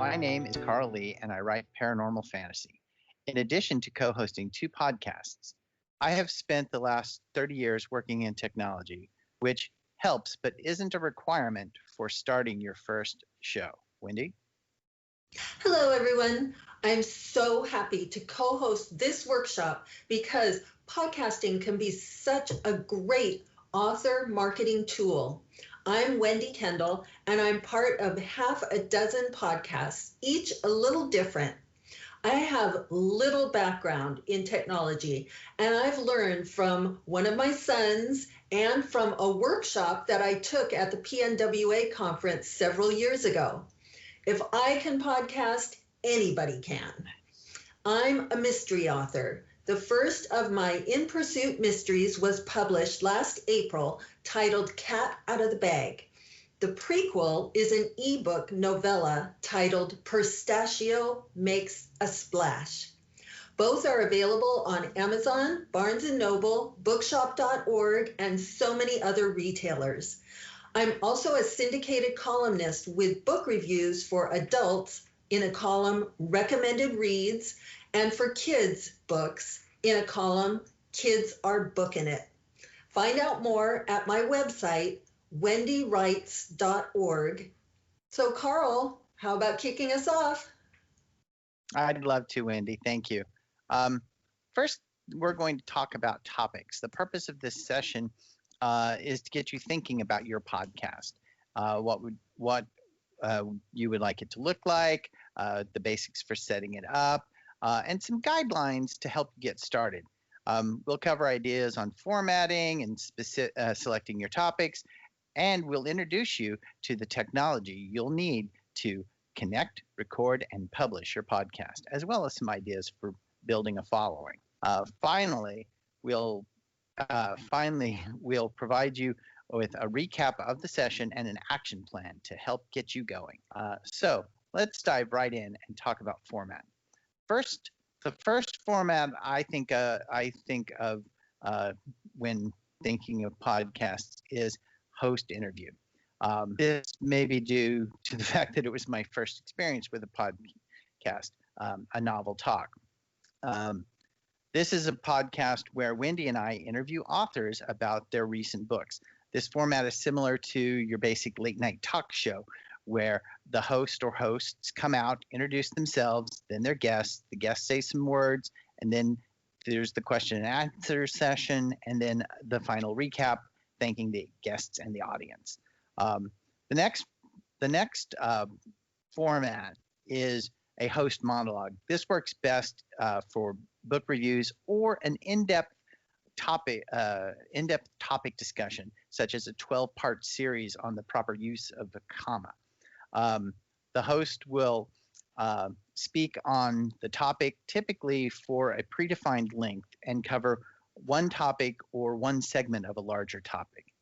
My name is Carl Lee, and I write paranormal fantasy. In addition to co hosting two podcasts, I have spent the last 30 years working in technology, which helps but isn't a requirement for starting your first show. Wendy? Hello, everyone. I'm so happy to co host this workshop because podcasting can be such a great author marketing tool. I'm Wendy Kendall, and I'm part of half a dozen podcasts, each a little different. I have little background in technology, and I've learned from one of my sons and from a workshop that I took at the PNWA conference several years ago. If I can podcast, anybody can. I'm a mystery author. The first of my In Pursuit mysteries was published last April, titled Cat Out of the Bag. The prequel is an ebook novella titled Pistachio Makes a Splash. Both are available on Amazon, Barnes & Noble, bookshop.org, and so many other retailers. I'm also a syndicated columnist with book reviews for adults in a column Recommended Reads, and for kids books in a column Kids Are Booking It. Find out more at my website, wendywrites.org. So Carl, how about kicking us off? I'd love to, Wendy. Thank you. First, we're going to talk about topics. The purpose of this session is to get you thinking about your podcast. What you would like it to look like, the basics for setting it up, and some guidelines to help you get started. We'll cover ideas on formatting and selecting your topics, and we'll introduce you to the technology you'll need to connect, record, and publish your podcast, as well as some ideas for building a following. Finally, we'll provide you with a recap of the session and an action plan to help get you going. So let's dive right in and talk about format. The first format I think of when thinking of podcasts is host interview. This may be due to the fact that it was my first experience with a podcast, a novel talk. This is a podcast where Wendy and I interview authors about their recent books. This format is similar to your basic late night talk show, where the host or hosts come out, introduce themselves, then their guests. The guests say some words, and then there's the question and answer session, and then the final recap, thanking the guests and the audience. The next format is a host monologue. This works best for book reviews or an in-depth topic discussion, such as a 12-part series on the proper use of the comma. The host will speak on the topic, typically for a predefined length, and cover one topic or one segment of a larger topic.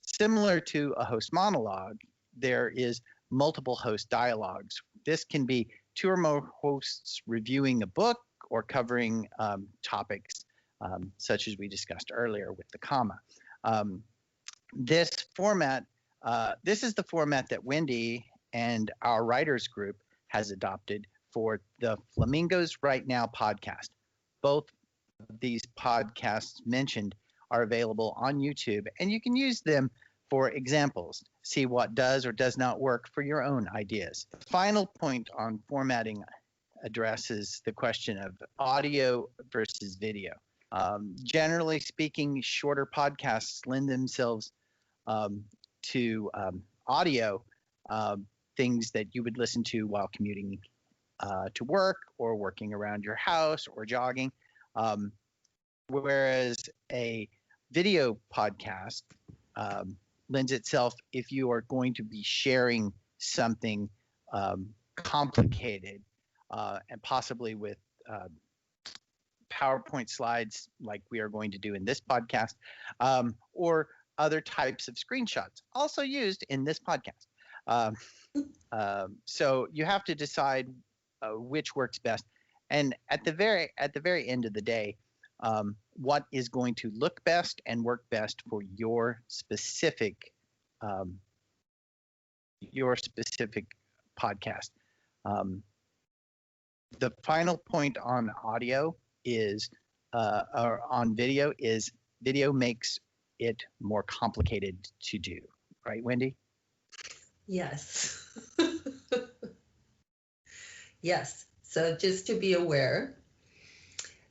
Similar to a host monologue, there is multiple host dialogues. This can be two or more hosts reviewing a book or covering topics such as we discussed earlier with the comma. This is the format that Wendy and our writers group has adopted for the Flamingos Right Now podcast. Both of these podcasts mentioned are available on YouTube, and you can use them for examples. See what does or does not work for your own ideas. The final point on formatting addresses the question of audio versus video. Generally speaking, shorter podcasts lend themselves to audio, things that you would listen to while commuting to work or working around your house or jogging. Whereas a video podcast lends itself if you are going to be sharing something complicated and possibly with PowerPoint slides like we are going to do in this podcast, or other types of screenshots also used in this podcast. So you have to decide which works best. And at the very end of the day, what is going to look best and work best for your specific podcast. The final point on audio is, or on video is, video makes it more complicated to do, right, Wendy? Yes. Yes. So just to be aware.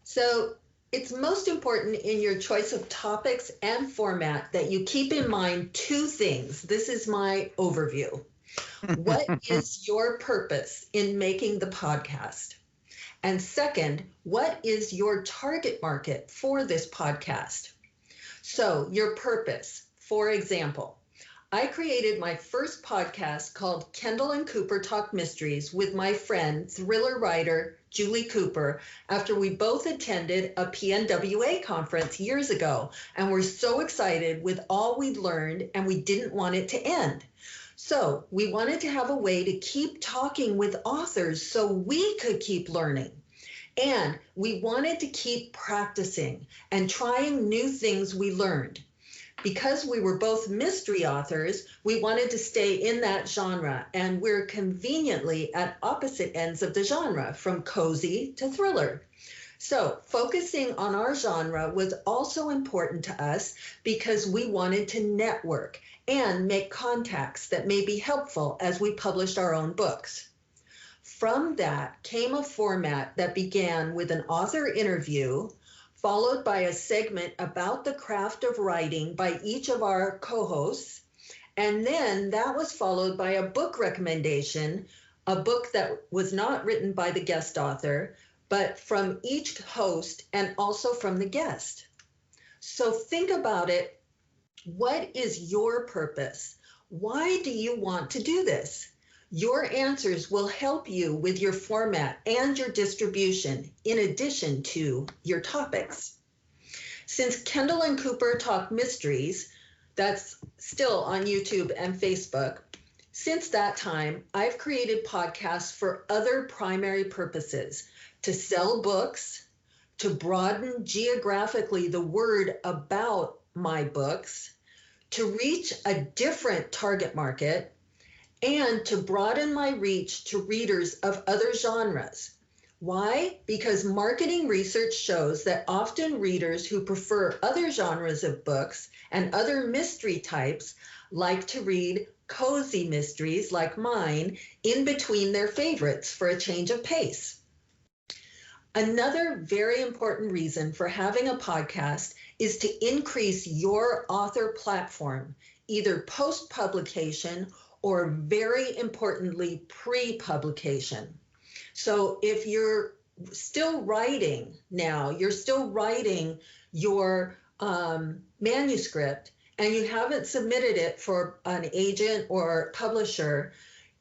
So it's most important in your choice of topics and format that you keep in mind two things. This is my overview. What is your purpose in making the podcast? And second, what is your target market for this podcast? So your purpose, for example, I created my first podcast called Kendall and Cooper Talk Mysteries with my friend, thriller writer Julie Cooper, after we both attended a PNWA conference years ago and were so excited with all we'd learned, and we didn't want it to end. So we wanted to have a way to keep talking with authors so we could keep learning. And we wanted to keep practicing and trying new things we learned. Because we were both mystery authors, we wanted to stay in that genre, and we're conveniently at opposite ends of the genre, from cozy to thriller. So focusing on our genre was also important to us because we wanted to network and make contacts that may be helpful as we published our own books. From that came a format that began with an author interview, followed by a segment about the craft of writing by each of our co-hosts. And then that was followed by a book recommendation, a book that was not written by the guest author, but from each host and also from the guest. So think about it. What is your purpose? Why do you want to do this? Your answers will help you with your format and your distribution, in addition to your topics. Since Kendall and Cooper Talk Mysteries, that's still on YouTube and Facebook, since that time, I've created podcasts for other primary purposes: to sell books, to broaden geographically the word about my books, to reach a different target market, and to broaden my reach to readers of other genres. Why? Because marketing research shows that often readers who prefer other genres of books and other mystery types like to read cozy mysteries like mine in between their favorites for a change of pace. Another very important reason for having a podcast is to increase your author platform, either post-publication or, very importantly, pre-publication. So if you're still writing now, you're still writing your manuscript and you haven't submitted it for an agent or publisher,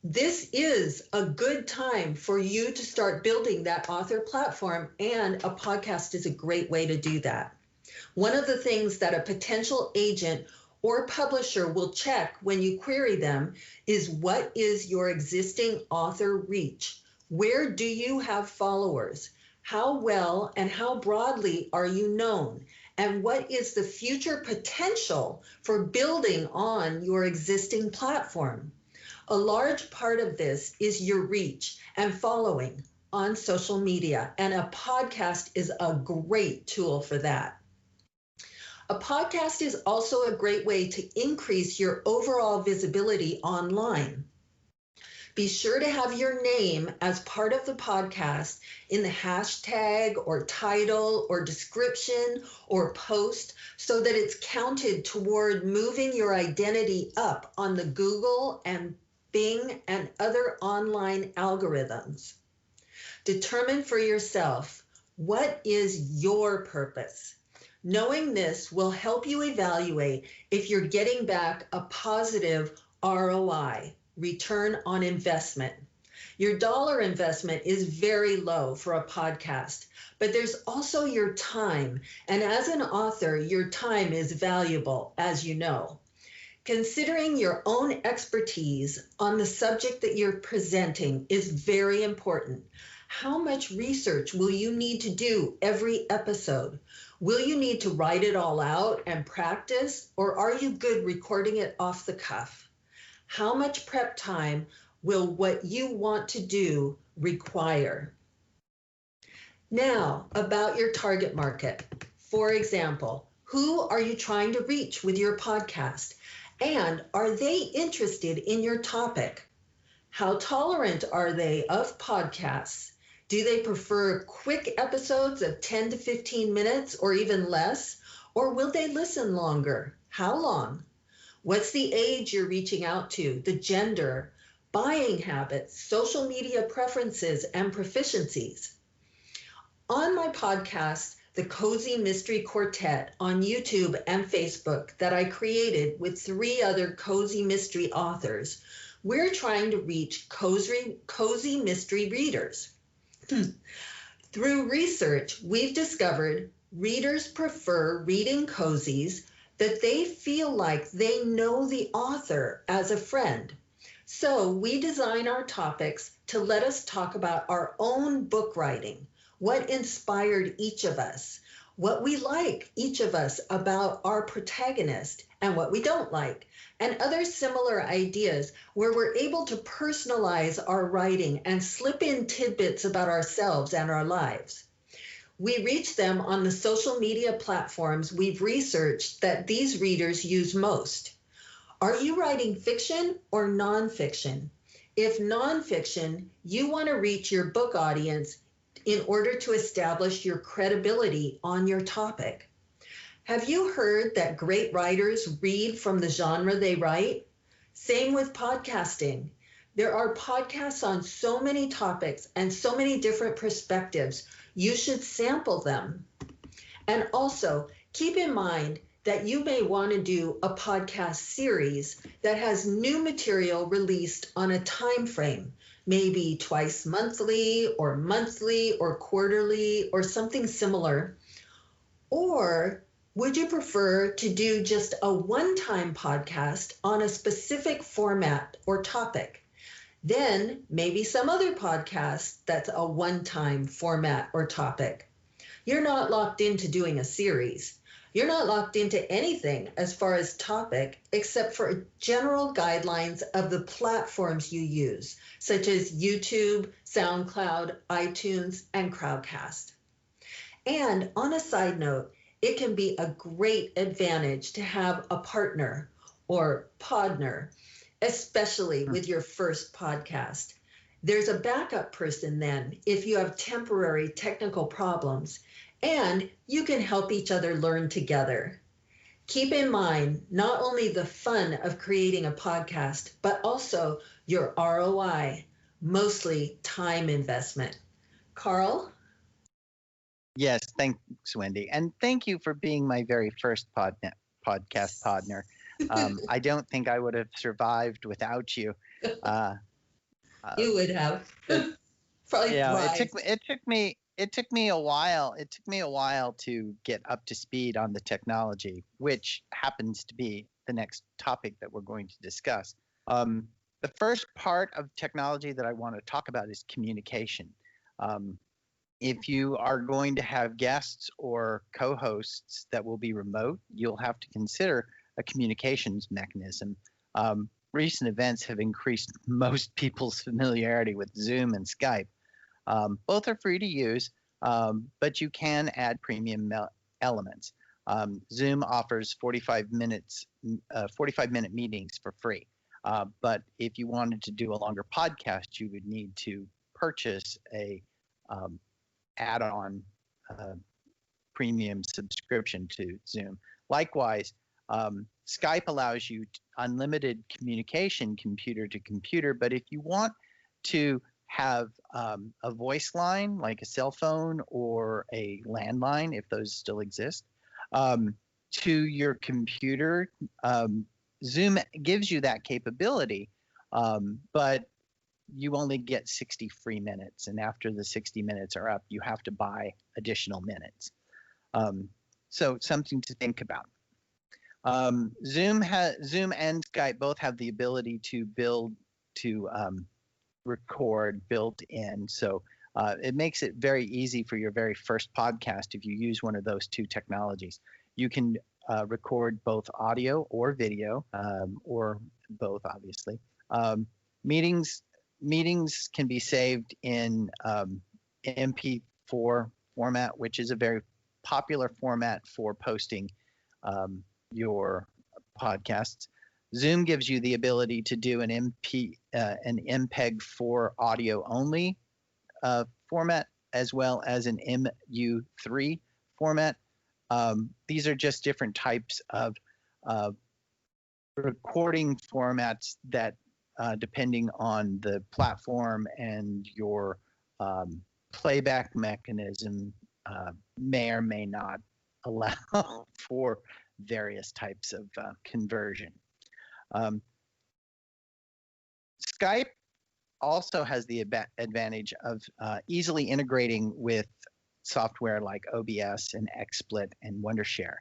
this is a good time for you to start building that author platform, and a podcast is a great way to do that. One of the things that a potential agent or publisher will check when you query them is, what is your existing author reach? Where do you have followers? How well and how broadly are you known? And what is the future potential for building on your existing platform? A large part of this is your reach and following on social media, and a podcast is a great tool for that. A podcast is also a great way to increase your overall visibility online. Be sure to have your name as part of the podcast in the hashtag or title or description or post, so that it's counted toward moving your identity up on the Google and Bing and other online algorithms. Determine for yourself, what is your purpose? Knowing this will help you evaluate if you're getting back a positive ROI, return on investment. Your dollar investment is very low for a podcast, but there's also your time. And as an author, your time is valuable, as you know. Considering your own expertise on the subject that you're presenting is very important. How much research will you need to do every episode? Will you need to write it all out and practice, or are you good recording it off the cuff? How much prep time will what you want to do require? Now, about your target market. For example, who are you trying to reach with your podcast? And are they interested in your topic? How tolerant are they of podcasts? Do they prefer quick episodes of 10 to 15 minutes or even less? Or will they listen longer? How long? What's the age you're reaching out to, the gender, buying habits, social media preferences, and proficiencies? On my podcast, The Cozy Mystery Quartet on YouTube and Facebook that I created with 3 other cozy mystery authors, we're trying to reach cozy mystery readers. Through research, we've discovered readers prefer reading cozies that they feel like they know the author as a friend. So we design our topics to let us talk about our own book writing, what inspired each of us, what we like each of us about our protagonist, and what we don't like, and other similar ideas where we're able to personalize our writing and slip in tidbits about ourselves and our lives. We reach them on the social media platforms we've researched that these readers use most. Are you writing fiction or nonfiction? If nonfiction, you want to reach your book audience in order to establish your credibility on your topic. Have you heard that great writers read from the genre they write? Same with podcasting. There are podcasts on so many topics and so many different perspectives. You should sample them. And also, keep in mind that you may want to do a podcast series that has new material released on a time frame, maybe twice monthly or quarterly or something similar. Or would you prefer to do just a one-time podcast on a specific format or topic? Then maybe some other podcast that's a one-time format or topic. You're not locked into doing a series. You're not locked into anything as far as topic, except for general guidelines of the platforms you use, such as YouTube, SoundCloud, iTunes, and Crowdcast. And on a side note, it can be a great advantage to have a partner or podner, especially with your first podcast. There's a backup person then if you have temporary technical problems, and you can help each other learn together. Keep in mind not only the fun of creating a podcast, but also your ROI, mostly time investment. Carl? Yes, thanks, Wendy. And thank you for being my very first podcast podner. I don't think I would have survived without you. You would have. Probably thrived. It took me a while. It took me a while to get up to speed on the technology, which happens to be the next topic that we're going to discuss. The first part of technology that I want to talk about is communication. If you are going to have guests or co-hosts that will be remote, you'll have to consider a communications mechanism. Recent events have increased most people's familiarity with Zoom and Skype. Both are free to use, but you can add premium elements. Zoom offers 45-minute meetings for free. But if you wanted to do a longer podcast, you would need to purchase a add-on premium subscription to Zoom. Likewise, Skype allows you unlimited communication computer to computer, but if you want to have a voice line like a cell phone or a landline, if those still exist, to your computer, Zoom gives you that capability, but you only get 60 free minutes, and after the 60 minutes are up, you have to buy additional minutes. So something to think about. Zoom and Skype both have the ability to record built in, so it makes it very easy for your very first podcast if you use one of those two technologies. You can record both audio or video, or both, obviously. Meetings Meetings can be saved in MP4 format, which is a very popular format for posting your podcasts. Zoom gives you the ability to do an MPEG-4 audio only format, as well as an MU3 format. These are just different types of recording formats that, depending on the platform and your playback mechanism, may or may not allow for various types of conversion. Skype also has the advantage of easily integrating with software like OBS and XSplit and Wondershare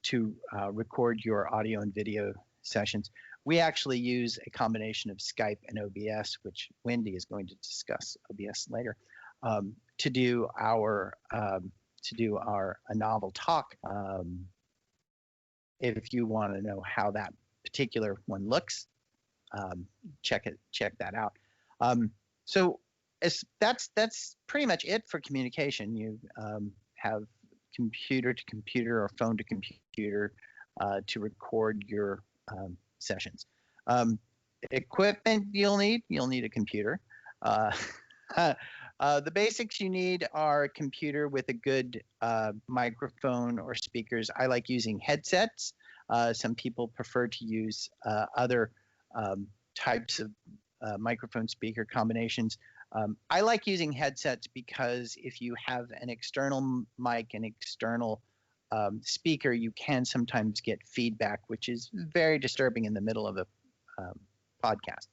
to record your audio and video sessions. We actually use a combination of Skype and OBS, which Wendy is going to discuss OBS later, to do our A Novel Talk. If you want to know how that particular one looks, check that out. So that's pretty much it for communication. You have computer to computer or phone to computer to record your sessions. Equipment you'll need a computer. The basics you need are a computer with a good microphone or speakers. I like using headsets. Some people prefer to use other types of microphone speaker combinations. I like using headsets because if you have an external mic and external speaker, you can sometimes get feedback, which is very disturbing in the middle of a podcast.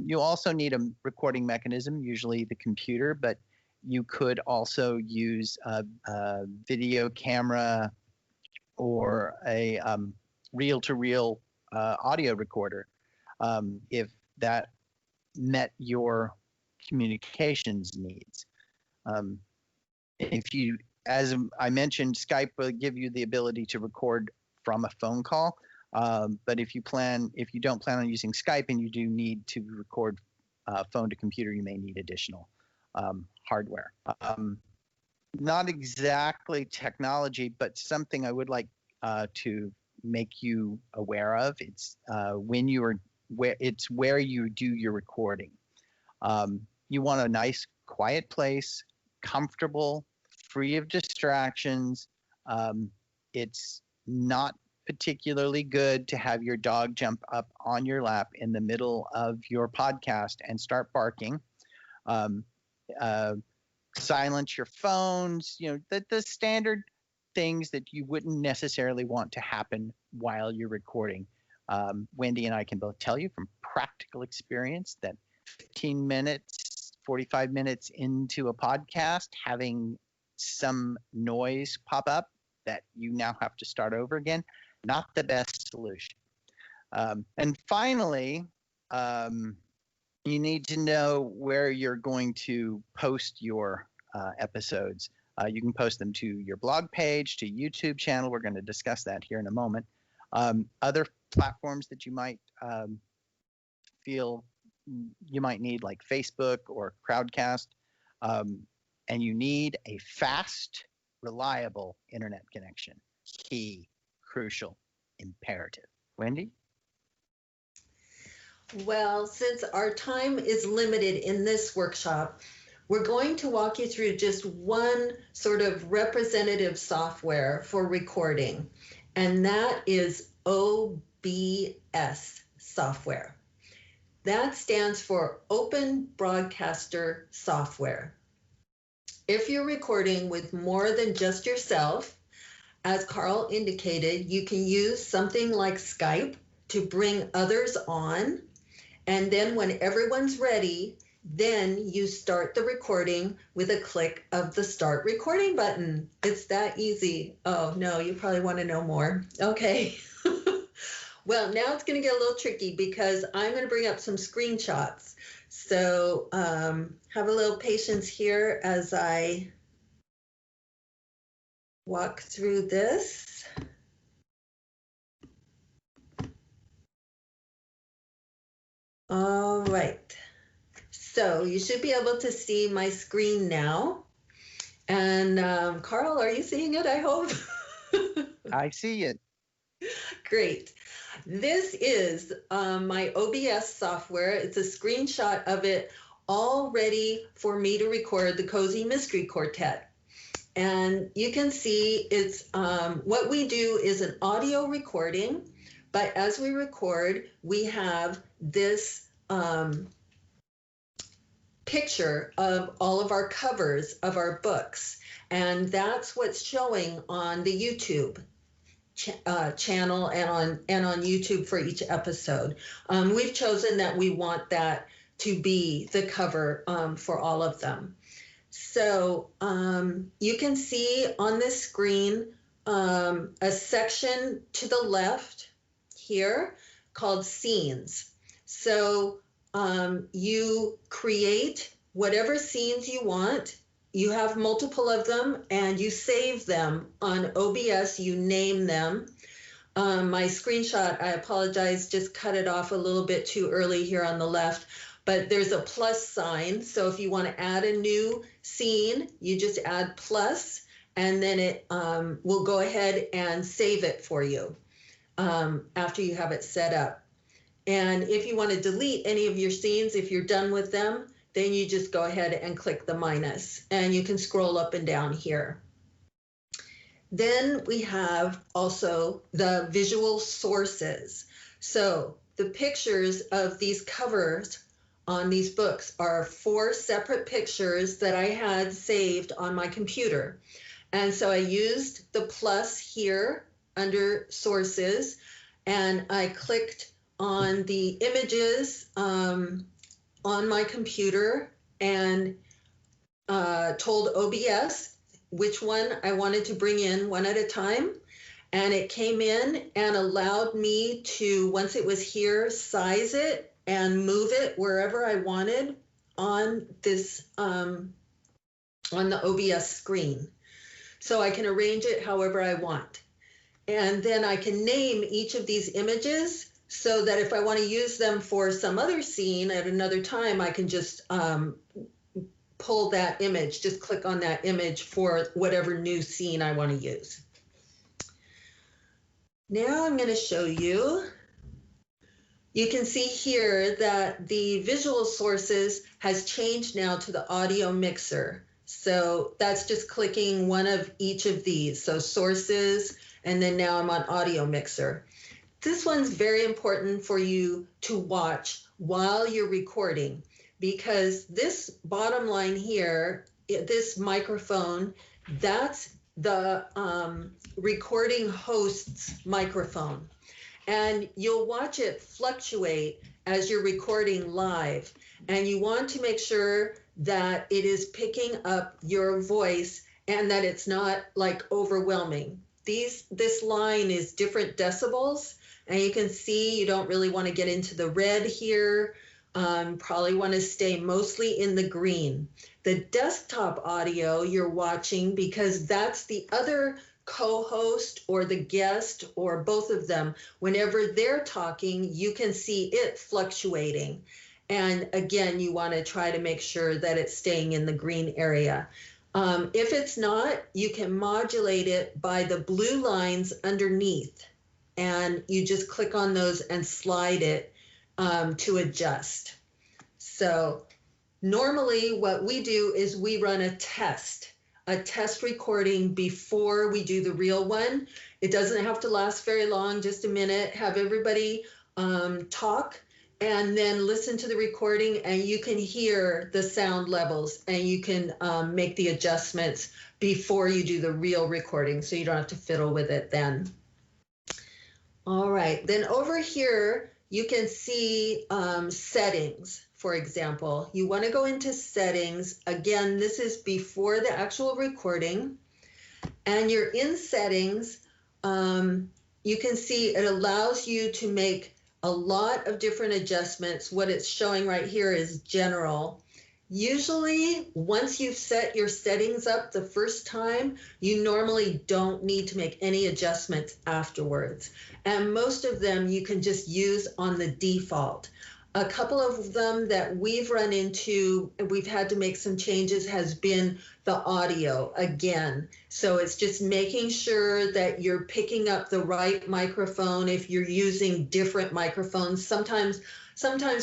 You also need a recording mechanism, usually the computer, but you could also use a video camera or a reel-to-reel audio recorder if that met your communications needs. If you, as I mentioned, Skype will give you the ability to record from a phone call. But if you don't plan on using Skype and you do need to record phone to computer, you may need additional hardware. Not exactly technology, but something I would like to make you aware of. It's where you do your recording. You want a nice, quiet place, comfortable, free of distractions. It's not particularly good to have your dog jump up on your lap in the middle of your podcast and start barking. Silence your phones, the standard things that you wouldn't necessarily want to happen while you're recording. Wendy and I can both tell you from practical experience that 15 minutes, 45 minutes into a podcast, having some noise pop up that you now have to start over again, not the best solution. And finally, you need to know where you're going to post your episodes. You can post them to your blog page, to YouTube channel. We're going to discuss that here in a moment. Other platforms that you might feel you might need, like Facebook or Crowdcast. And you need a fast, reliable internet connection. Key, crucial, imperative. Wendy? Well, since our time is limited in this workshop, we're going to walk you through just one sort of representative software for recording, and that is OBS software. That stands for Open Broadcaster Software. If you're recording with more than just yourself, as Carl indicated, you can use something like Skype to bring others on. And then when everyone's ready, then you start the recording with a click of the Start Recording button. It's that easy. Oh, no, you probably want to know more. Okay. Well, now it's going to get a little tricky because I'm going to bring up some screenshots. So have a little patience here as I walk through this. All right. So you should be able to see my screen now. And Carl, are you seeing it, I hope? I see it. Great. This is my OBS software. It's a screenshot of it all ready for me to record the Cozy Mystery Quartet. And you can see it's what we do is an audio recording, but as we record, we have this picture of all of our covers of our books. And that's what's showing on the YouTube channel and on YouTube for each episode. We've chosen that we want that to be the cover for all of them. So you can see on this screen a section to the left here called scenes. So you create whatever scenes you want. You have multiple of them and you save them on OBS, you name them. My screenshot, I apologize, just cut it off a little bit too early here on the left, but there's a plus sign. So if you want to add a new scene, you just add plus, and then it will go ahead and save it for you after you have it set up. And if you want to delete any of your scenes, if you're done with them, then you just go ahead and click the minus, and you can scroll up and down here. Then we have also the visual sources. So the pictures of these covers on these books are 4 separate pictures that I had saved on my computer. And so I used the plus here under sources, and I clicked on the images on my computer and told OBS which one I wanted to bring in one at a time. And it came in and allowed me to, once it was here, size it and move it wherever I wanted on this, on the OBS screen. So I can arrange it however I want. And then I can name each of these images so that if I want to use them for some other scene at another time, I can just pull that image, just click on that image for whatever new scene I want to use. Now I'm going to show you. You can see here that the visual sources has changed now to the audio mixer. So that's just clicking one of each of these. So sources, and then now I'm on audio mixer. This one's very important for you to watch while you're recording, because this bottom line here, this microphone, that's the recording host's microphone. And you'll watch it fluctuate as you're recording live. And you want to make sure that it is picking up your voice and that it's not like overwhelming. This line is different decibels, and you can see you don't really want to get into the red here. Probably want to stay mostly in the green. The desktop audio you're watching, because that's the other co-host or the guest or both of them. Whenever they're talking, you can see it fluctuating. And again, you want to try to make sure that it's staying in the green area. If it's not, you can modulate it by the blue lines underneath. And you just click on those and slide it to adjust. So normally what we do is we run a test recording before we do the real one. It doesn't have to last very long, just a minute. Have everybody talk and then listen to the recording, and you can hear the sound levels, and you can make the adjustments before you do the real recording, so you don't have to fiddle with it then. All right, then over here, you can see settings, for example. You want to go into settings. Again, this is before the actual recording. And you're in settings. You can see it allows you to make a lot of different adjustments. What it's showing right here is general. Usually, once you've set your settings up the first time, you normally don't need to make any adjustments afterwards. And most of them you can just use on the default. A couple of them that we've run into, we've had to make some changes, has been the audio again. So it's just making sure that you're picking up the right microphone if you're using different microphones. Sometimes,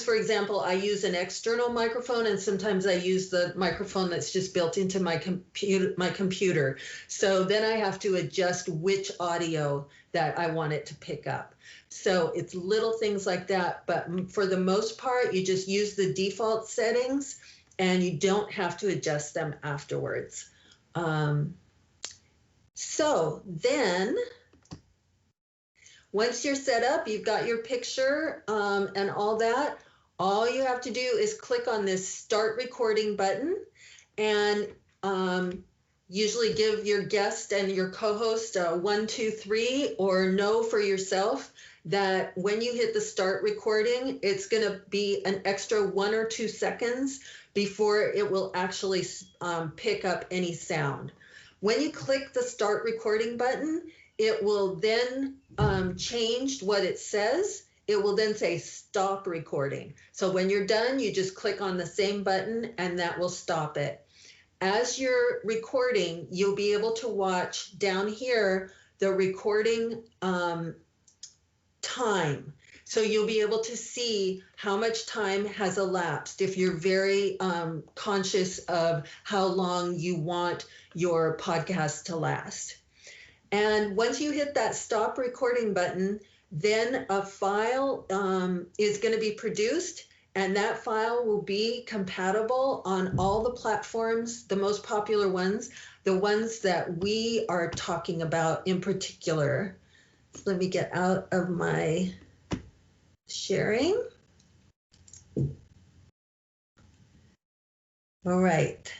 for example, I use an external microphone, and sometimes I use the microphone that's just built into my computer. So then I have to adjust which audio that I want it to pick up. So it's little things like that, but for the most part, you just use the default settings and you don't have to adjust them afterwards. So then, once you're set up, you've got your picture and all that, all you have to do is click on this Start Recording button, and usually give your guest and your co-host a 1, 2, 3, or know for yourself that when you hit the start recording, it's going to be an extra 1 or 2 seconds before it will actually pick up any sound. When you click the start recording button, it will then change what it says. It will then say stop recording. So when you're done, you just click on the same button and that will stop it. As you're recording, you'll be able to watch down here the recording time. So you'll be able to see how much time has elapsed if you're very conscious of how long you want your podcast to last. And once you hit that stop recording button, then a file is going to be produced, and that file will be compatible on all the platforms, the most popular ones, the ones that we are talking about in particular. Let me get out of my sharing. All right.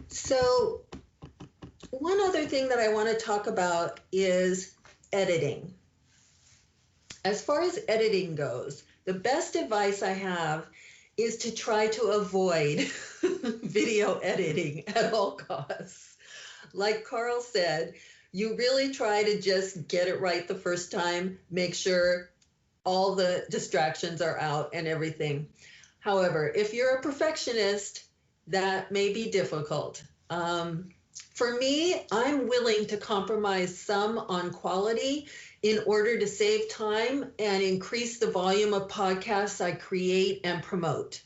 So one other thing that I want to talk about is editing. As far as editing goes, the best advice I have is to try to avoid video editing at all costs. Like Carl said, you really try to just get it right the first time, make sure all the distractions are out and everything. However, if you're a perfectionist, that may be difficult. For me, I'm willing to compromise some on quality in order to save time and increase the volume of podcasts I create and promote.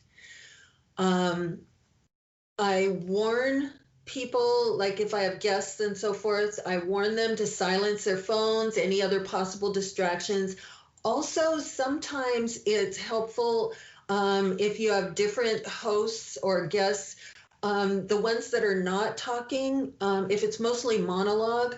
I warn people, like if I have guests and so forth, I warn them to silence their phones, any other possible distractions. Also, sometimes it's helpful if you have different hosts or guests, the ones that are not talking, if it's mostly monologue,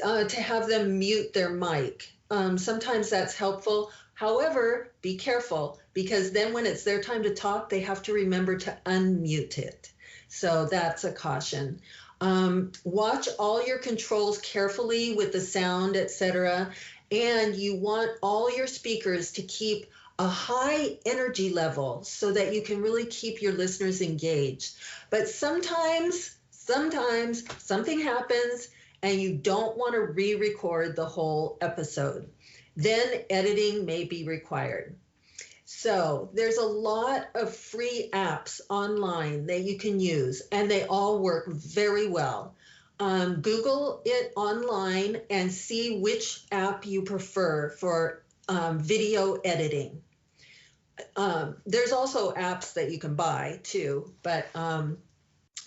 to have them mute their mic. Sometimes that's helpful. However, be careful, because then when it's their time to talk, they have to remember to unmute it. So that's a caution. Watch all your controls carefully with the sound, etc. And you want all your speakers to keep a high energy level so that you can really keep your listeners engaged. But sometimes something happens and you don't want to re-record the whole episode. Then editing may be required. So there's a lot of free apps online that you can use, and they all work very well. Google it online and see which app you prefer for video editing. There's also apps that you can buy too, but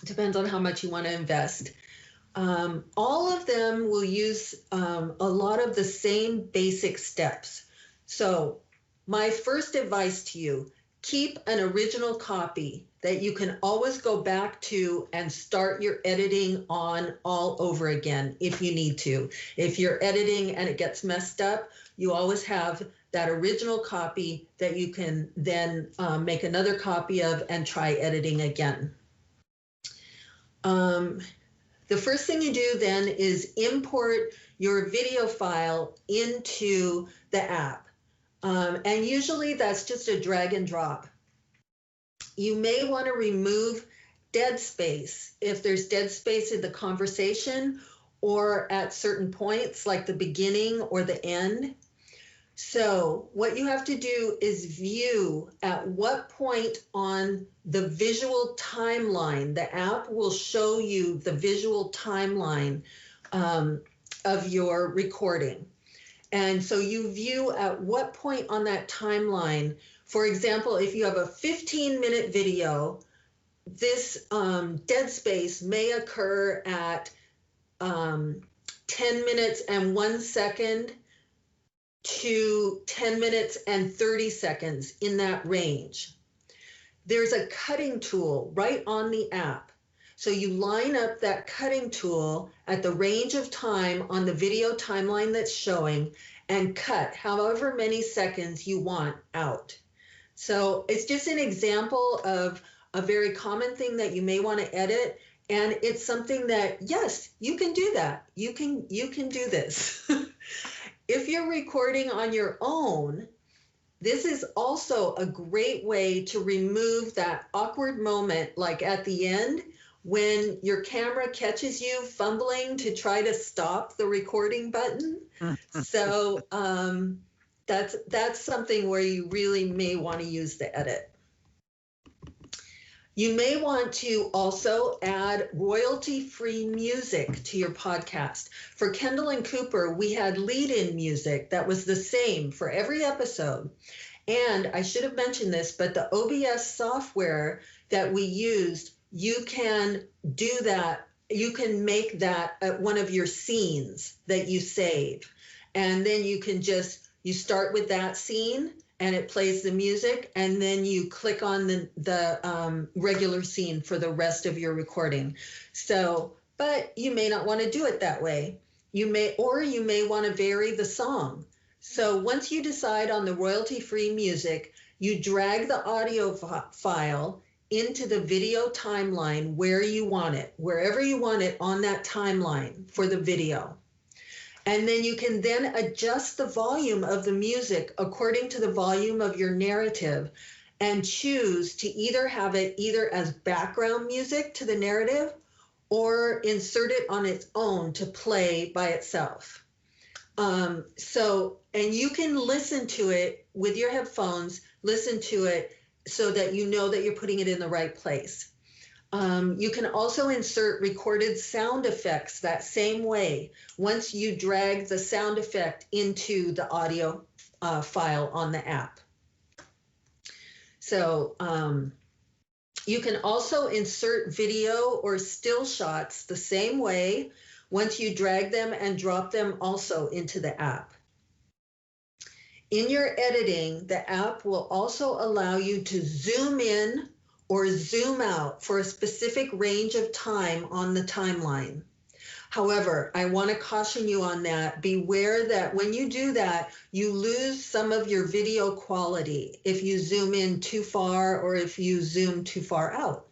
depends on how much you want to invest. All of them will use a lot of the same basic steps. So my first advice to you, keep an original copy that you can always go back to and start your editing on all over again if you need to. If you're editing and it gets messed up, you always have that original copy that you can then make another copy of and try editing again. The first thing you do then is import your video file into the app. And usually that's just a drag and drop. You may want to remove dead space if there's dead space in the conversation, or at certain points like the beginning or the end. So what you have to do is view at what point on the visual timeline. The app will show you the visual timeline of your recording. And so you view at what point on that timeline. For example, if you have a 15-minute video, this dead space may occur at 10 minutes and 1 second to 10 minutes and 30 seconds, in that range. There's a cutting tool right on the app. So you line up that cutting tool at the range of time on the video timeline that's showing and cut however many seconds you want out. So it's just an example of a very common thing that you may want to edit. And it's something that, yes, you can do that. You can do this. If you're recording on your own, this is also a great way to remove that awkward moment, like at the end, when your camera catches you fumbling to try to stop the recording button. So that's something where you really may want to use the edit. You may want to also add royalty-free music to your podcast. For Kendall and Cooper, we had lead-in music that was the same for every episode. And I should have mentioned this, but the OBS software that we used, you can do that. You can make that one of your scenes that you save. And then you start with that scene, and it plays the music, and then you click on the regular scene for the rest of your recording. So, but you may not want to do it that way. You may want to vary the song. So once you decide on the royalty-free music, you drag the audio file into the video timeline where you want it, wherever you want it on that timeline for the video. And then you can then adjust the volume of the music according to the volume of your narrative, and choose to either have it either as background music to the narrative or insert it on its own to play by itself. And you can listen to it with your headphones, listen to it so that you know that you're putting it in the right place. You can also insert recorded sound effects that same way once you drag the sound effect into the audio file on the app. So you can also insert video or still shots the same way once you drag them and drop them also into the app. In your editing, the app will also allow you to zoom in or zoom out for a specific range of time on the timeline. However, I want to caution you on that. Beware that when you do that, you lose some of your video quality if you zoom in too far or if you zoom too far out.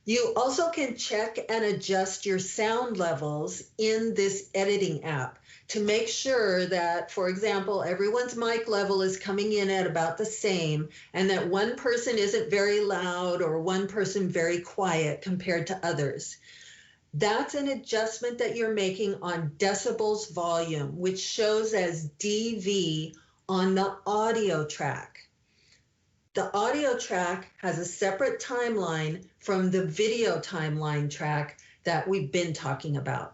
You also can check and adjust your sound levels in this editing app to make sure that, for example, everyone's mic level is coming in at about the same, and that one person isn't very loud or one person very quiet compared to others. That's an adjustment that you're making on decibels volume, which shows as dV on the audio track. The audio track has a separate timeline from the video timeline track that we've been talking about.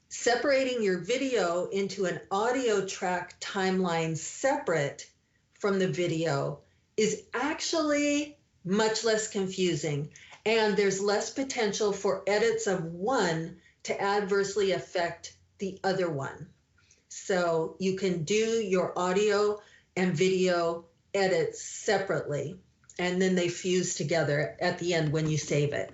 Separating your video into an audio track timeline separate from the video is actually much less confusing, and there's less potential for edits of one to adversely affect the other one. So you can do your audio and video edits separately, and then they fuse together at the end when you save it.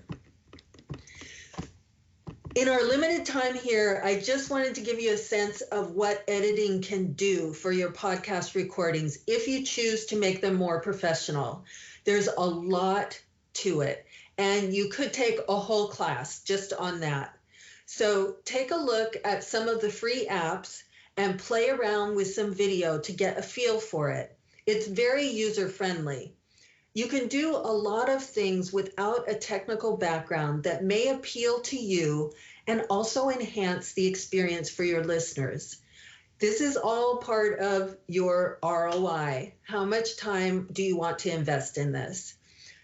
In our limited time here, I just wanted to give you a sense of what editing can do for your podcast recordings if you choose to make them more professional. There's a lot to it, and you could take a whole class just on that. So take a look at some of the free apps and play around with some video to get a feel for it. It's very user-friendly. You can do a lot of things without a technical background that may appeal to you and also enhance the experience for your listeners. This is all part of your ROI. How much time do you want to invest in this?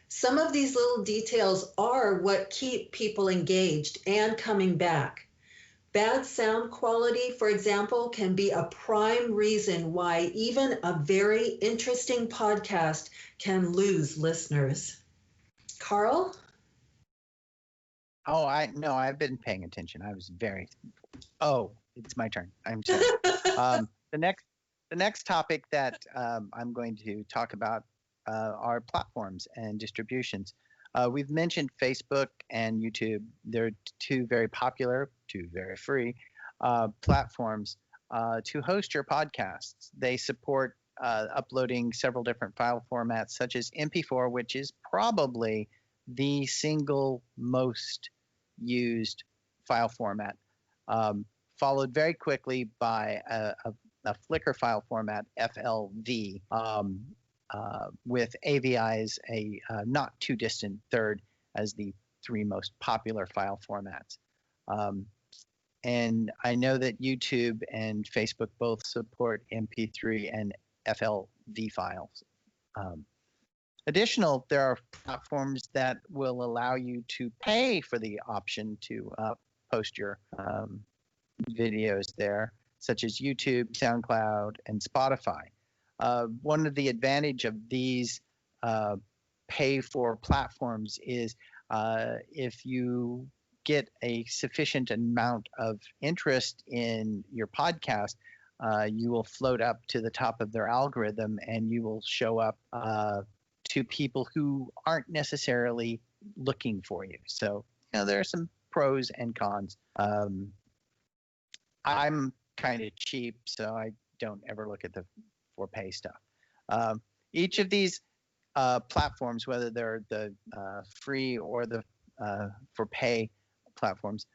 Some of these little details are what keep people engaged and coming back. Bad sound quality, for example, can be a prime reason why even a very interesting podcast can lose listeners. Carl? Oh, I've been paying attention. I was very. Oh, it's my turn. I'm sorry. The next topic that I'm going to talk about are platforms and distributions. We've mentioned Facebook and YouTube. They're two very popular, two very free platforms to host your podcasts. They support uploading several different file formats, such as MP4, which is probably the single most used file format, followed very quickly by a Flickr file format, FLV, with AVI as a not too distant third as the three most popular file formats. And I know that YouTube and Facebook both support MP3 and FLV files. There are platforms that will allow you to pay for the option to post your videos there, such as YouTube, SoundCloud, and Spotify. One of the advantage of these pay for platforms is if you get a sufficient amount of interest in your podcast, you will float up to the top of their algorithm and you will show up to people who aren't necessarily looking for you. So, there are some pros and cons. I'm kind of cheap, so I don't ever look at the for pay stuff. Each of these platforms, whether they're the free or the for pay platforms,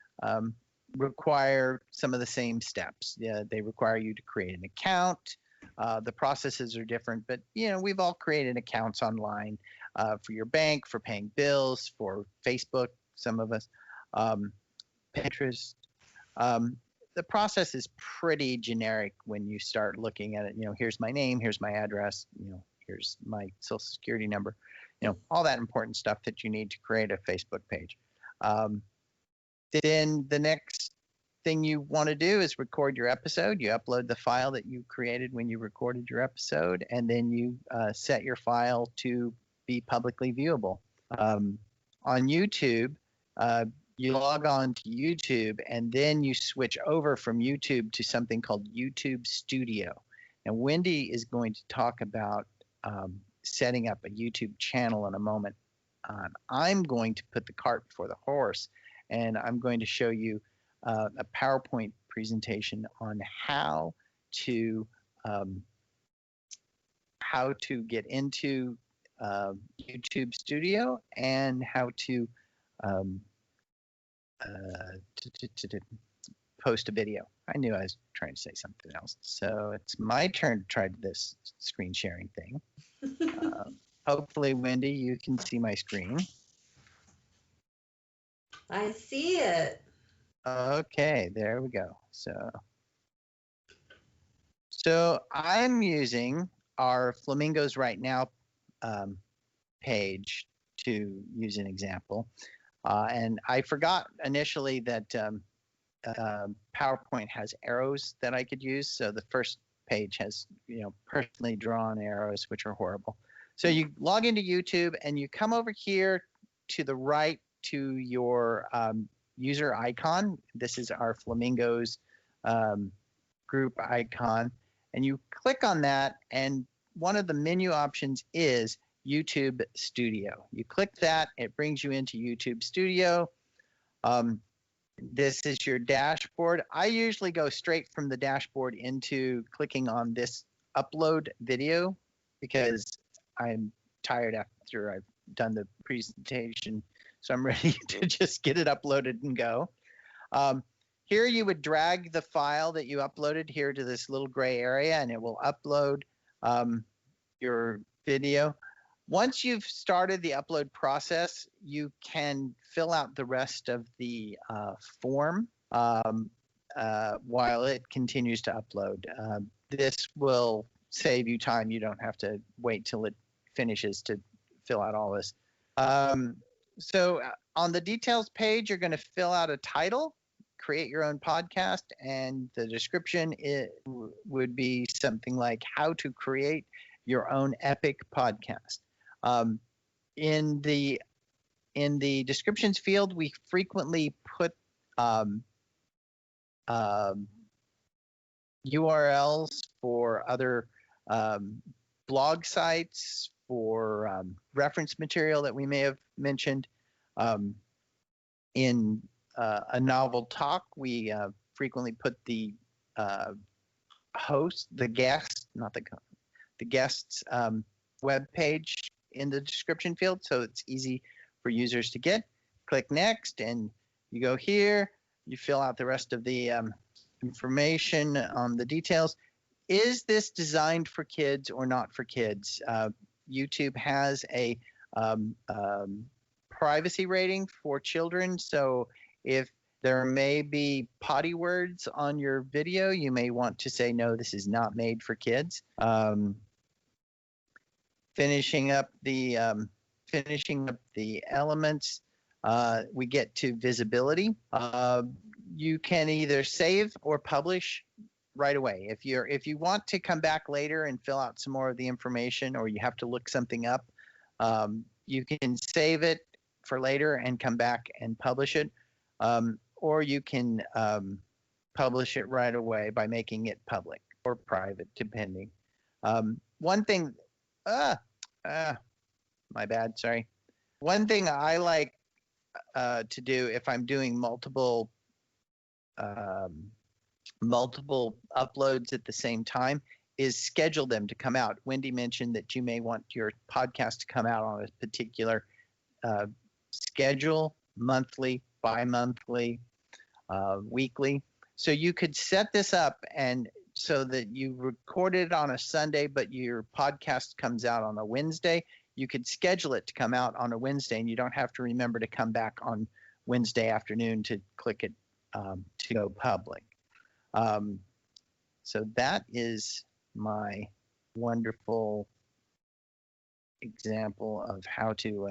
require some of the same steps. They require you to create an account. The processes are different, but we've all created accounts online for your bank, for paying bills, for Facebook, some of us, Pinterest. The process is pretty generic when you start looking at it. Here's my name, here's my address, here's my social security number, all that important stuff that you need to create a Facebook page. Then the next thing you want to do is record your episode. You upload the file that you created when you recorded your episode, and then you set your file to be publicly viewable. On YouTube, you log on to YouTube, and then you switch over from YouTube to something called YouTube Studio. And Wendy is going to talk about setting up a YouTube channel in a moment. I'm going to put the cart before the horse, and I'm going to show you a PowerPoint presentation on how to get into YouTube Studio and how to post a video. I knew I was trying to say something else. So it's my turn to try this screen sharing thing. Hopefully, Wendy, you can see my screen. I see it. Okay, there we go. So I'm using our Flamingos Right Now page to use an example. And I forgot initially that PowerPoint has arrows that I could use. So the first page has, personally drawn arrows, which are horrible. So you log into YouTube and you come over here to the right to your user icon. This is our Flamingos group icon. And you click on that, and one of the menu options is YouTube Studio. You click that, it brings you into YouTube Studio. This is your dashboard. I usually go straight from the dashboard into clicking on this upload video because I'm tired after I've done the presentation. So I'm ready to just get it uploaded and go. Here you would drag the file that you uploaded here to this little gray area, and it will upload your video. Once you've started the upload process, you can fill out the rest of the form while it continues to upload. This will save you time. You don't have to wait till it finishes to fill out all this. So on the details page, you're going to fill out a title, create your own podcast, and the description would be something like how to create your own epic podcast. In the descriptions field, we frequently put URLs for other blog sites, for reference material that we may have mentioned. In a novel talk, we frequently put the host, the guest, not the guest's web page in the description field, so it's easy for users to get. Click next, and you go here. You fill out the rest of the information on the details. Is this designed for kids or not for kids? YouTube has a privacy rating for children, so if there may be potty words on your video, you may want to say, no, this is not made for kids. Finishing up the elements, we get to visibility. You can either save or publish right away. If you want to come back later and fill out some more of the information, or you have to look something up, you can save it for later and come back and publish it, or you can publish it right away by making it public or private, depending. One thing, my bad, sorry. One thing I like to do if I'm doing multiple uploads at the same time is schedule them to come out. Wendy mentioned that you may want your podcast to come out on a particular schedule, monthly, bi-monthly, weekly. So you could set this up and so that you record it on a Sunday, but your podcast comes out on a Wednesday. You could schedule it to come out on a Wednesday, and you don't have to remember to come back on Wednesday afternoon to click it to go public. So that is my wonderful example of how to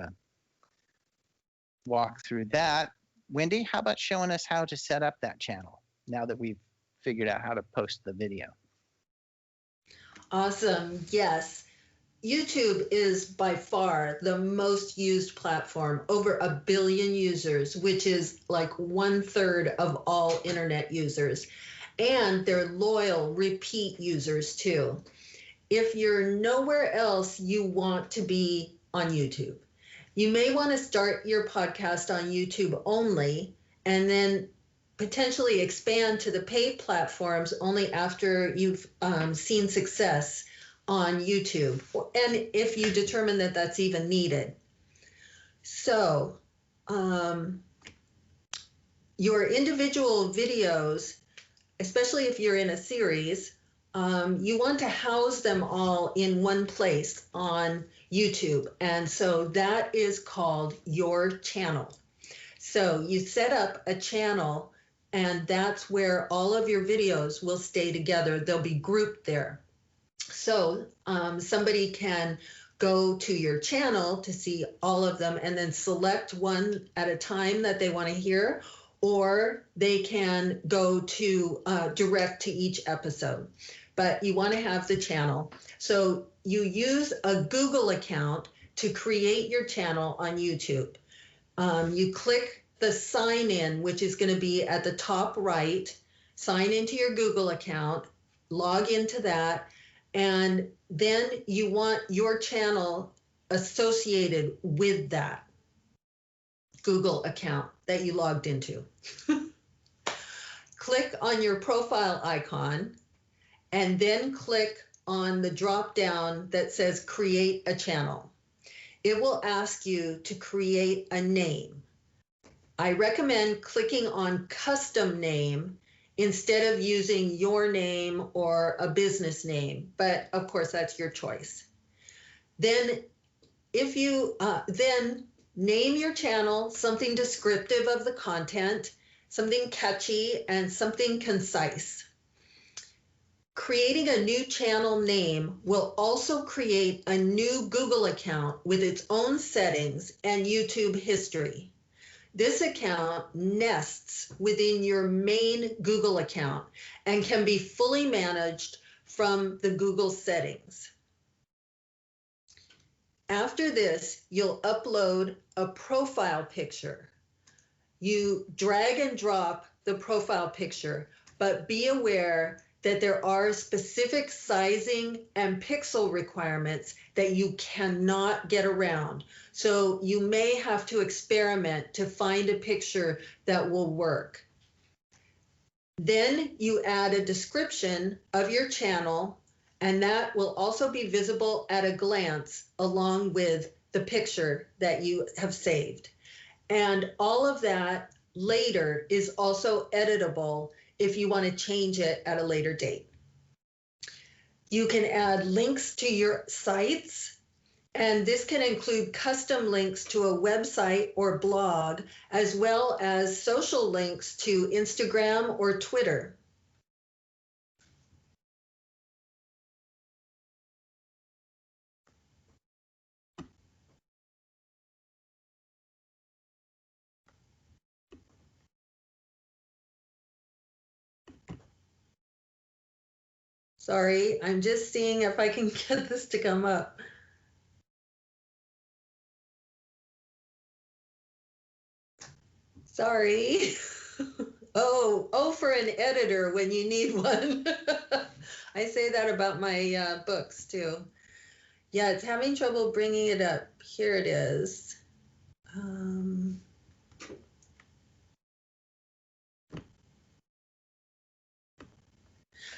walk through that. Wendy, how about showing us how to set up that channel now that we've figured out how to post the video? Awesome. Yes. YouTube is by far the most used platform, over 1 billion users, which is like 1/3 of all internet users. And they're loyal, repeat users too. If you're nowhere else, you want to be on YouTube. You may want to start your podcast on YouTube only, and then potentially expand to the paid platforms only after you've seen success on YouTube, and if you determine that that's even needed. So your individual videos, especially if you're in a series, you want to house them all in one place on YouTube. And so that is called your channel. So you set up a channel, and that's where all of your videos will stay together. They'll be grouped there. So somebody can go to your channel to see all of them and then select one at a time that they want to hear, or they can go to direct to each episode. But you want to have the channel. So you use a Google account to create your channel on YouTube. You click the sign in, which is going to be at the top right, sign into your Google account, log into that, and then you want your channel associated with that Google account that you logged into. Click on your profile icon and then click on the drop down that says create a channel. It will ask you to create a name. I recommend clicking on custom name instead of using your name or a business name, but of course that's your choice. Then if you then name your channel something descriptive of the content, something catchy, and something concise. Creating a new channel name will also create a new Google account with its own settings and YouTube history. This account nests within your main Google account and can be fully managed from the Google settings. After this, you'll upload a profile picture. You drag and drop the profile picture, but be aware that there are specific sizing and pixel requirements that you cannot get around. So you may have to experiment to find a picture that will work. Then you add a description of your channel, and that will also be visible at a glance along with the picture that you have saved. And all of that later is also editable if you want to change it at a later date. You can add links to your sites, and this can include custom links to a website or blog, as well as social links to Instagram or Twitter. Sorry, I'm just seeing if I can get this to come up. Sorry. Oh, for an editor when you need one. I say that about my books too. Yeah, it's having trouble bringing it up. Here it is.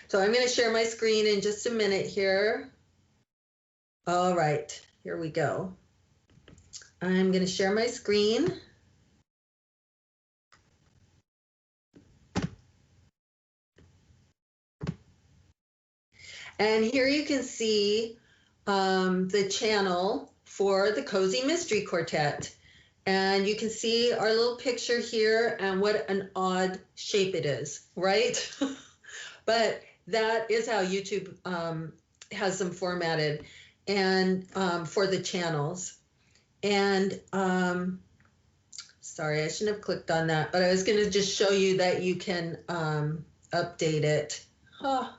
So I'm going to share my screen in just a minute here. All right, here we go. I'm going to share my screen. And here you can see the channel for the Cozy Mystery Quartet. And you can see our little picture here and what an odd shape it is, right? But that is how YouTube has them formatted and for the channels. And sorry, I shouldn't have clicked on that, but I was going to just show you that you can update it. Huh.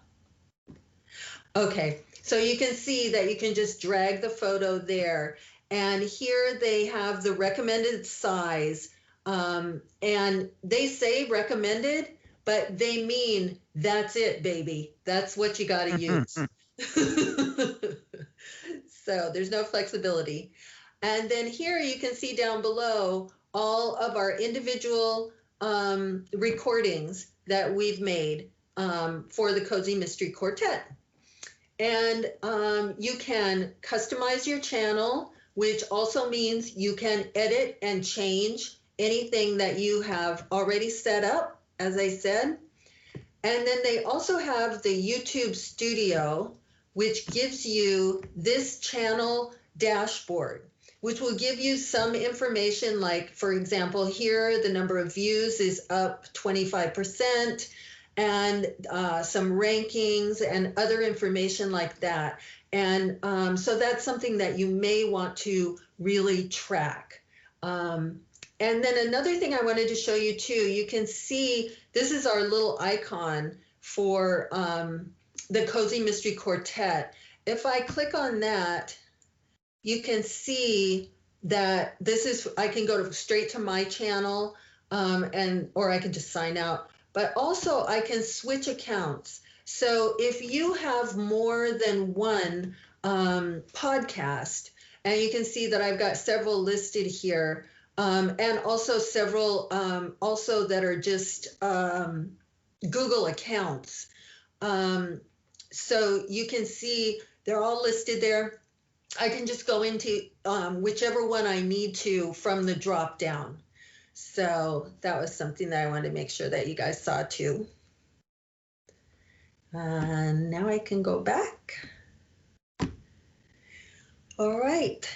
Okay, so you can see that you can just drag the photo there. And here they have the recommended size. And they say recommended, but they mean that's it, baby. That's what you got to use. So there's no flexibility. And then here you can see down below all of our individual recordings that we've made for the Cozy Mystery Quartet. And you can customize your channel, which also means you can edit and change anything that you have already set up, as I said. And then they also have the YouTube Studio, which gives you this channel dashboard, which will give you some information like, for example, here the number of views is up 25%, and some rankings and other information like that. And so that's something that you may want to really track. And then another thing I wanted to show you too, you can see this is our little icon for the Cozy Mystery Quartet. If I click on that, you can see that this is, I can go straight to my channel or I can just sign out. But also I can switch accounts. So if you have more than one podcast, and you can see that I've got several listed here, and also several also that are just Google accounts. So you can see they're all listed there. I can just go into whichever one I need to from the drop down. So that was something that I wanted to make sure that you guys saw too. And now I can go back. All right.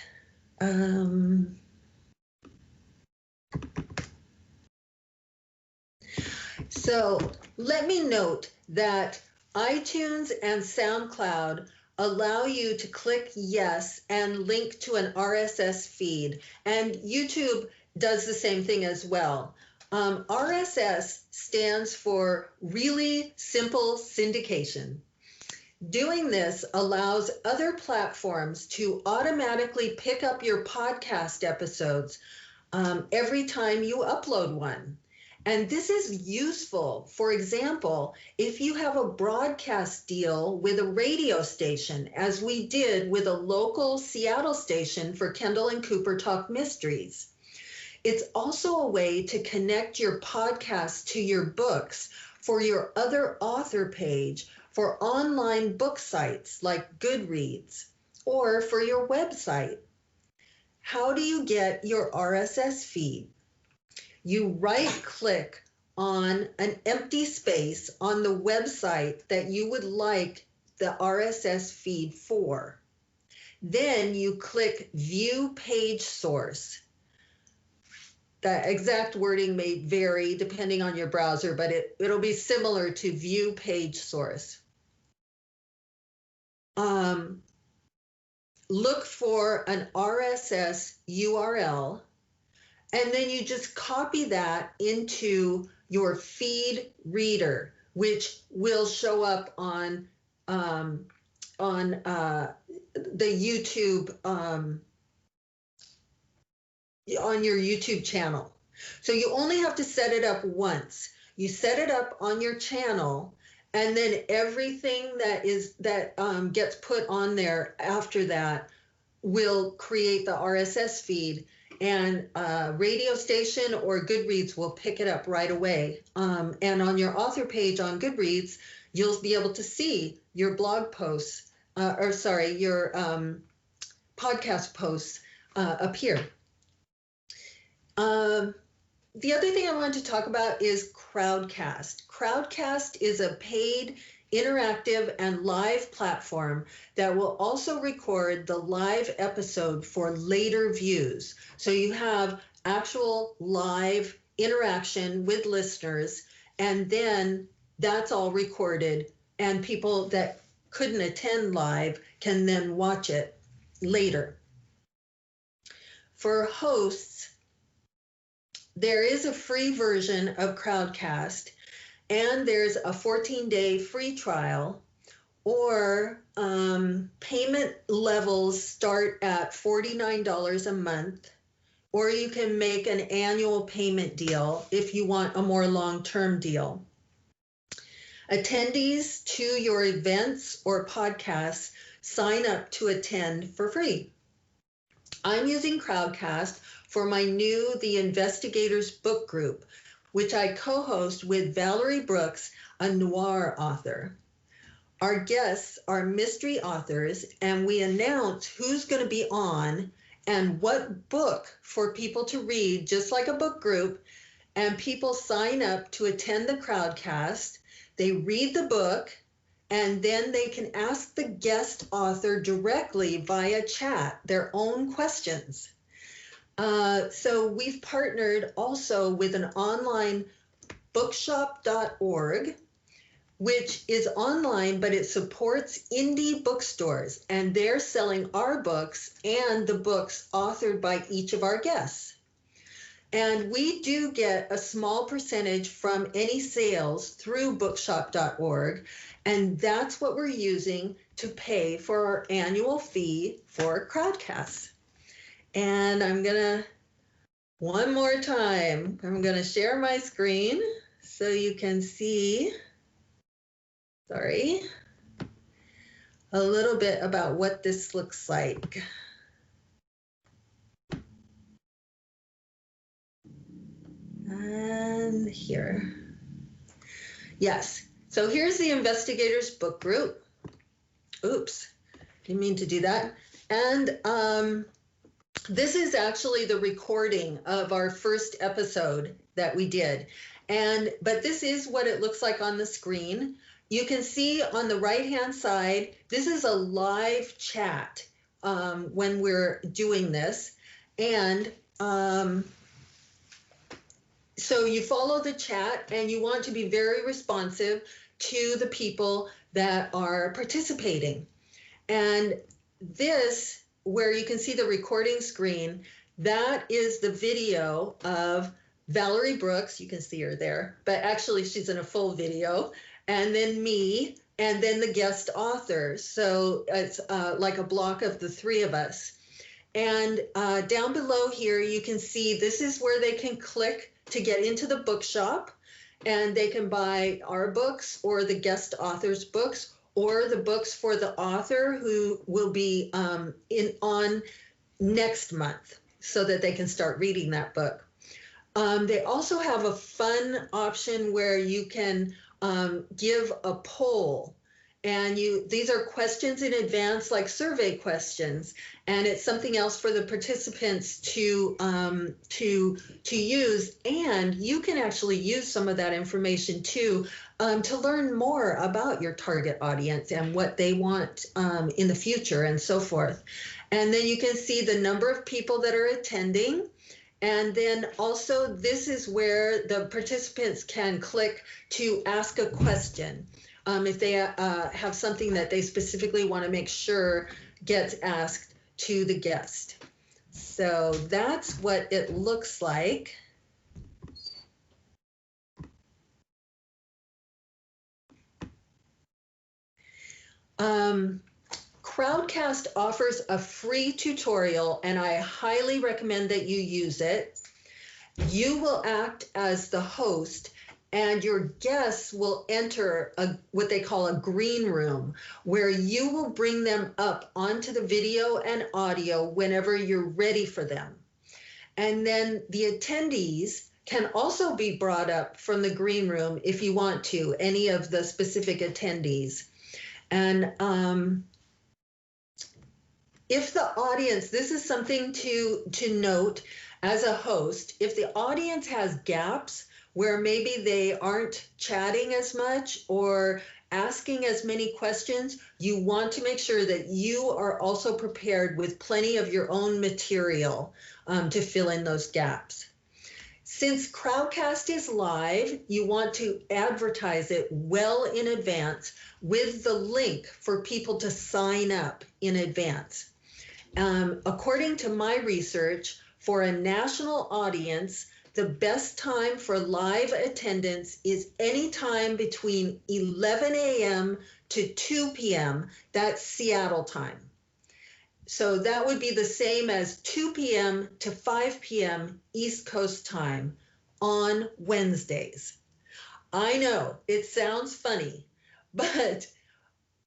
So let me note that iTunes and SoundCloud allow you to click yes and link to an RSS feed, and YouTube does the same thing as well. RSS stands for Really Simple Syndication. Doing this allows other platforms to automatically pick up your podcast episodes every time you upload one. And this is useful. For example, if you have a broadcast deal with a radio station, as we did with a local Seattle station for Kendall and Cooper Talk Mysteries, it's also a way to connect your podcast to your books for your other author page for online book sites like Goodreads or for your website. How do you get your RSS feed? You right-click on an empty space on the website that you would like the RSS feed for. Then you click View Page Source. The exact wording may vary depending on your browser, but it'll be similar to View Page Source. Look for an RSS URL, and then you just copy that into your feed reader, which will show up on the YouTube, on your YouTube channel. So you only have to set it up once. You set it up on your channel, and then everything that gets put on there after that will create the RSS feed, and radio station or Goodreads will pick it up right away. And on your author page on Goodreads, you'll be able to see your blog posts, your podcast posts appear. The other thing I wanted to talk about is Crowdcast. Crowdcast is a paid, interactive, and live platform that will also record the live episode for later views. So you have actual live interaction with listeners, and then that's all recorded, and people that couldn't attend live can then watch it later. For hosts, there is a free version of Crowdcast, and there's a 14-day free trial, or payment levels start at $49 a month, or you can make an annual payment deal if you want a more long-term deal. Attendees to your events or podcasts sign up to attend for free. I'm using Crowdcast for my new The Investigators book group, which I co-host with Valerie Brooks, a noir author. Our guests are mystery authors, and we announce who's going to be on and what book for people to read, just like a book group, and people sign up to attend the Crowdcast. They read the book, and then they can ask the guest author directly via chat their own questions. So we've partnered also with an online bookshop.org, which is online, but it supports indie bookstores, and they're selling our books and the books authored by each of our guests. And we do get a small percentage from any sales through bookshop.org, and that's what we're using to pay for our annual fee for Crowdcast. And I'm gonna, one more time, I'm gonna share my screen so you can see, a little bit about what this looks like. And here, yes. So here's the Investigators book group. Oops, didn't mean to do that. And this is actually the recording of our first episode that we did. But this is what it looks like on the screen. You can see on the right-hand side, this is a live chat when we're doing this. And so you follow the chat and you want to be very responsive to the people that are participating. And this, where you can see the recording screen, that is the video of Valerie Brooks. You can see her there, but actually she's in a full video. And then me, and then the guest author. So it's like a block of the three of us. And down below here, you can see this is where they can click to get into the bookshop, and they can buy our books or the guest author's books or the books for the author who will be on next month so that they can start reading that book. They also have a fun option where you can give a poll. And these are questions in advance, like survey questions, and it's something else for the participants to use. And you can actually use some of that information too to learn more about your target audience and what they want in the future and so forth. And then you can see the number of people that are attending. And then also this is where the participants can click to ask a question. If they have something that they specifically want to make sure gets asked to the guest. So that's what it looks like. Crowdcast offers a free tutorial, and I highly recommend that you use it. You will act as the host, and your guests will enter what they call a green room, where you will bring them up onto the video and audio whenever you're ready for them. And then the attendees can also be brought up from the green room if you want to, any of the specific attendees. And if the audience, this is something to note as a host, if the audience has gaps where maybe they aren't chatting as much or asking as many questions, you want to make sure that you are also prepared with plenty of your own material to fill in those gaps. Since Crowdcast is live, you want to advertise it well in advance with the link for people to sign up in advance. According to my research, for a national audience, the best time for live attendance is any time between 11 a.m. to 2 p.m. That's Seattle time. So that would be the same as 2 p.m. to 5 p.m. East Coast time on Wednesdays. I know it sounds funny, but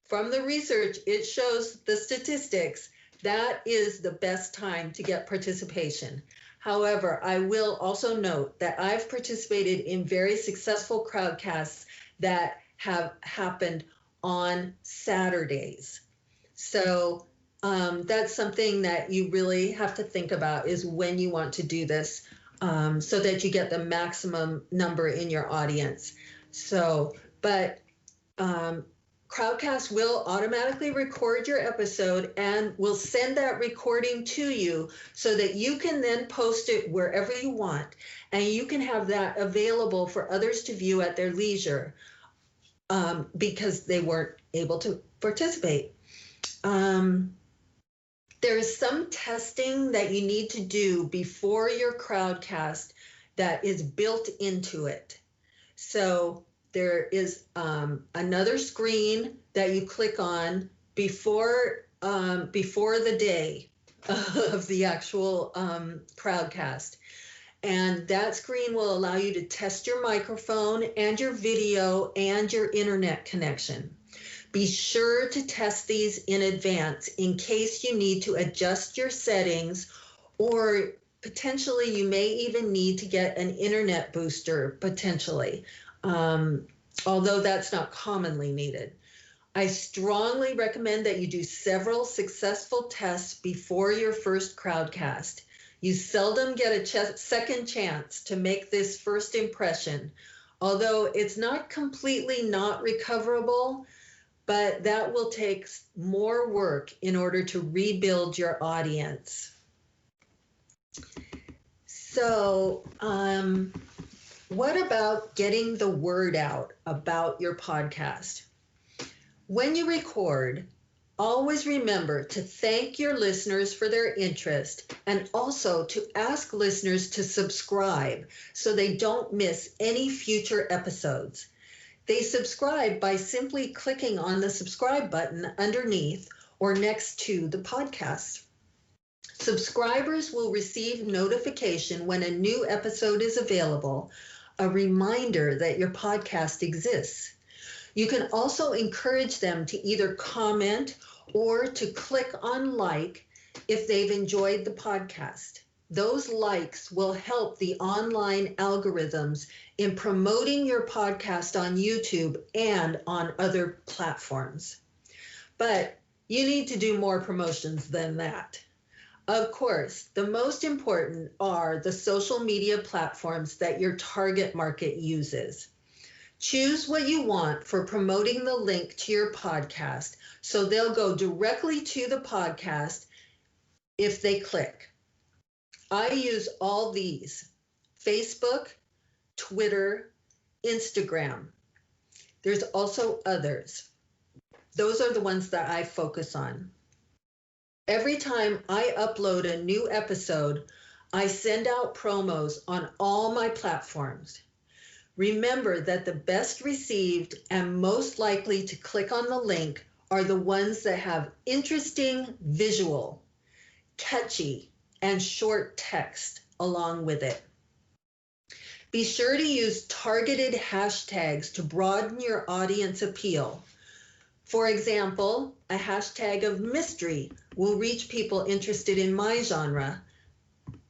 from the research, it shows the statistics that is the best time to get participation. However, I will also note that I've participated in very successful crowdcasts that have happened on Saturdays. So that's something that you really have to think about, is when you want to do this so that you get the maximum number in your audience. So, but Crowdcast will automatically record your episode and will send that recording to you so that you can then post it wherever you want, and you can have that available for others to view at their leisure because they weren't able to participate. There's some testing that you need to do before your Crowdcast that is built into it. So there is another screen that you click on before the day of the actual Crowdcast. And that screen will allow you to test your microphone and your video and your internet connection. Be sure to test these in advance in case you need to adjust your settings, or potentially you may even need to get an internet booster potentially. Although that's not commonly needed. I strongly recommend that you do several successful tests before your first Crowdcast. You seldom get a second chance to make this first impression. Although it's not completely not recoverable, but that will take more work in order to rebuild your audience. So, what about getting the word out about your podcast? When you record, always remember to thank your listeners for their interest and also to ask listeners to subscribe so they don't miss any future episodes. They subscribe by simply clicking on the subscribe button underneath or next to the podcast. Subscribers will receive notification when a new episode is available, a reminder that your podcast exists. You can also encourage them to either comment or to click on like if they've enjoyed the podcast. Those likes will help the online algorithms in promoting your podcast on YouTube and on other platforms. But you need to do more promotions than that. Of course, the most important are the social media platforms that your target market uses. Choose what you want for promoting the link to your podcast so they'll go directly to the podcast if they click. I use all these: Facebook, Twitter, Instagram. There's also others. Those are the ones that I focus on. Every time I upload a new episode, I send out promos on all my platforms. Remember that the best received and most likely to click on the link are the ones that have interesting visual, catchy, and short text along with it. Be sure to use targeted hashtags to broaden your audience appeal. For example, a hashtag of mystery will reach people interested in my genre,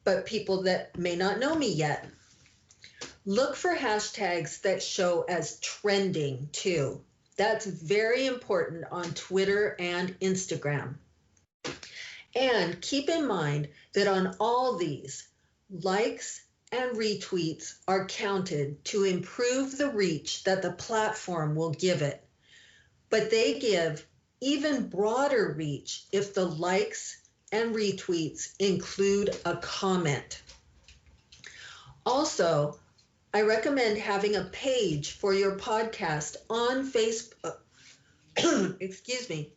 but people that may not know me yet. Look for hashtags that show as trending too. That's very important on Twitter and Instagram. And keep in mind that on all these, likes and retweets are counted to improve the reach that the platform will give it. But they give even broader reach if the likes and retweets include a comment. Also, I recommend having a page for your podcast on Facebook. Excuse me.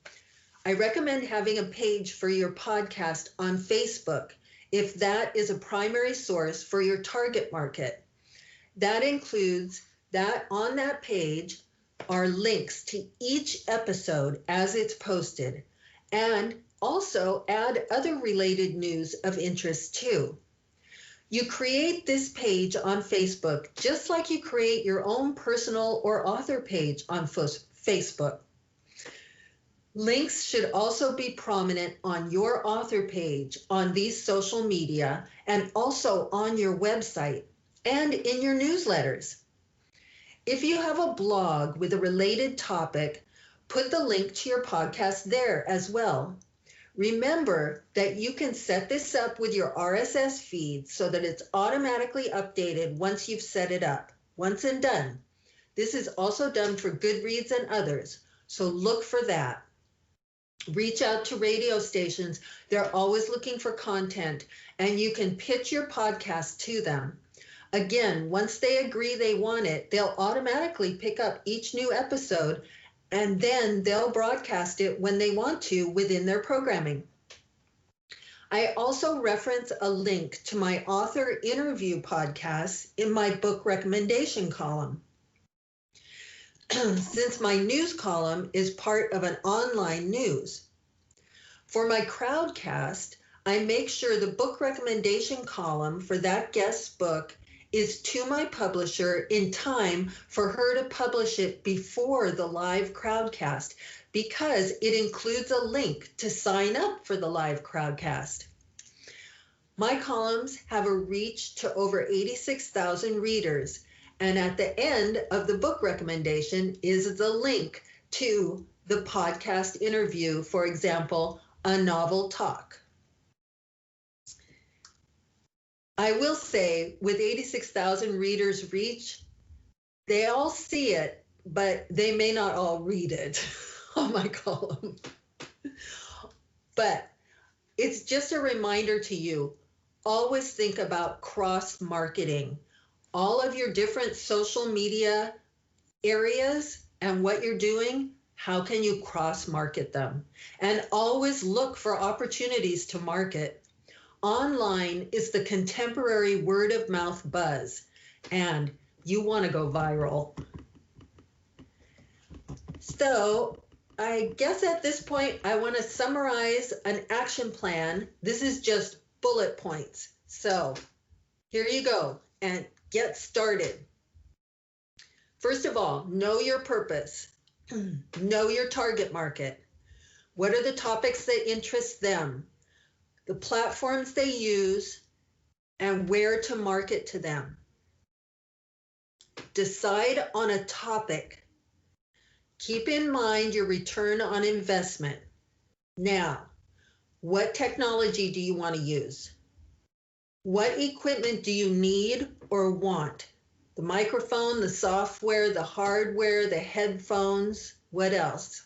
I recommend having a page for your podcast on Facebook if that is a primary source for your target market. That includes that on that page are links to each episode as it's posted, and also add other related news of interest too. You create this page on Facebook just like you create your own personal or author page on Facebook. Links should also be prominent on your author page on these social media and also on your website and in your newsletters. If you have a blog with a related topic, put the link to your podcast there as well. Remember that you can set this up with your RSS feed so that it's automatically updated once you've set it up. Once and done. This is also done for Goodreads and others, so look for that. Reach out to radio stations. They're always looking for content, and you can pitch your podcast to them. Again, once they agree they want it, they'll automatically pick up each new episode, and then they'll broadcast it when they want to within their programming. I also reference a link to my author interview podcasts in my book recommendation column. Since my news column is part of an online news. For my Crowdcast, I make sure the book recommendation column for that guest's book is to my publisher in time for her to publish it before the live Crowdcast, because it includes a link to sign up for the live Crowdcast. My columns have a reach to over 86,000 readers, and at the end of the book recommendation is the link to the podcast interview, for example, a novel talk. I will say, with 86,000 readers reach, they all see it, but they may not all read it. on my column. But it's just a reminder to you, always think about cross-marketing. All of your different social media areas and what you're doing, how can you cross-market them? And always look for opportunities to market. Online is the contemporary word of mouth buzz, and you want to go viral. So I guess at this point, I want to summarize an action plan. This is just bullet points. So here you go, and get started. First of all, know your purpose. Know your target market. What are the topics that interest them? The platforms they use, and where to market to them. Decide on a topic. Keep in mind your return on investment. Now, what technology do you want to use? What equipment do you need or want? The microphone, the software, the hardware, the headphones, what else?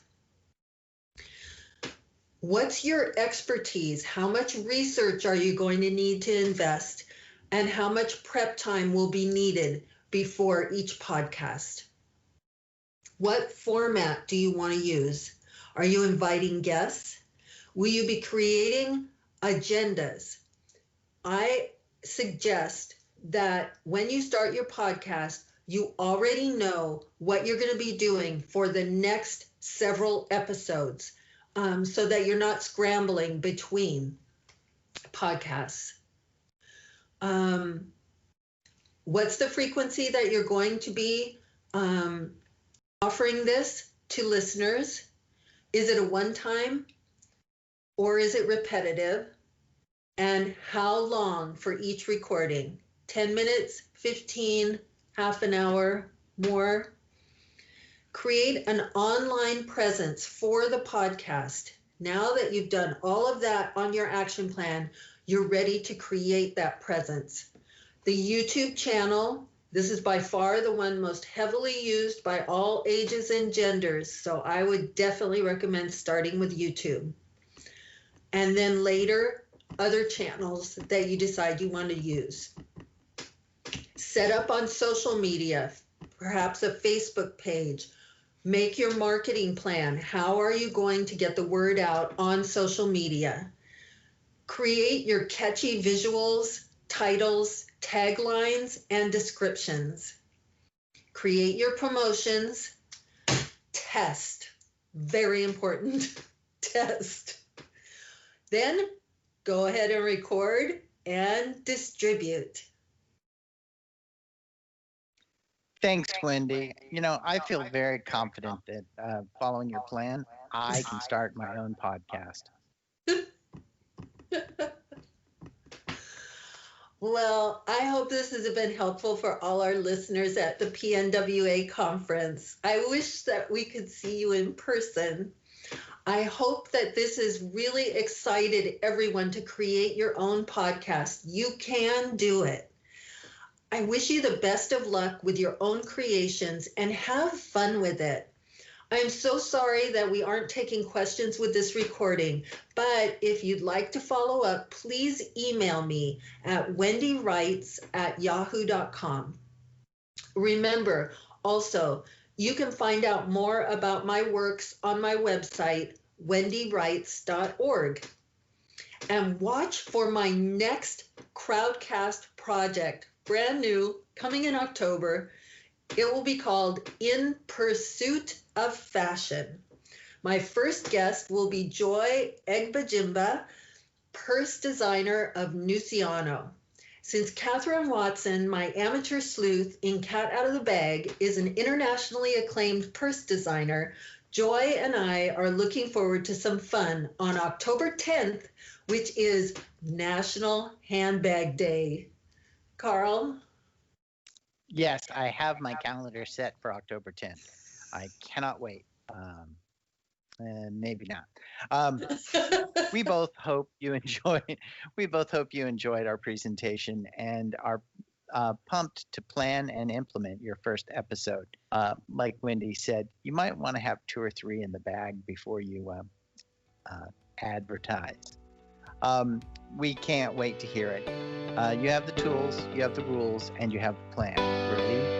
What's your expertise? How much research are you going to need to invest? And how much prep time will be needed before each podcast? What format do you want to use? Are you inviting guests? Will you be creating agendas? I suggest that when you start your podcast, you already know what you're going to be doing for the next several episodes, so that you're not scrambling between podcasts. What's the frequency that you're going to be offering this to listeners? Is it a one-time or is it repetitive? And how long for each recording? 10 minutes, 15, half an hour, more? Create an online presence for the podcast. Now that you've done all of that on your action plan, you're ready to create that presence. The YouTube channel, this is by far the one most heavily used by all ages and genders, so I would definitely recommend starting with YouTube. And then later, other channels that you decide you want to use. Set up on social media, perhaps a Facebook page. Make your marketing plan. How are you going to get the word out on social media? Create your catchy visuals, titles, taglines, and descriptions. Create your promotions. Test. Very important. Test. Then go ahead and record and distribute. Thanks, Wendy. You know, I feel very confident that following your plan, I can start my own podcast. Well, I hope this has been helpful for all our listeners at the PNWA conference. I wish that we could see you in person. I hope that this has really excited everyone to create your own podcast. You can do it. I wish you the best of luck with your own creations and have fun with it. I'm so sorry that we aren't taking questions with this recording, but if you'd like to follow up, please email me at wendywrites@yahoo.com. Remember, also, you can find out more about my works on my website, wendywrites.org. And watch for my next Crowdcast project, brand new, coming in October. It will be called In Pursuit of Fashion. My first guest will be Joy Egbajimba, purse designer of Nuciano. Since Catherine Watson, my amateur sleuth in Cat Out of the Bag, is an internationally acclaimed purse designer, Joy and I are looking forward to some fun on October 10th, which is National Handbag Day. Carl? Yes, I have my calendar set for October 10th. I cannot wait. Maybe not. We both hope you enjoyed. We both hope you enjoyed our presentation and our pumped to plan and implement your first episode. Like Wendy said, you might want to have 2 or 3 in the bag before you advertise. We can't wait to hear it. You have the tools, you have the rules, and you have the plan. Ready?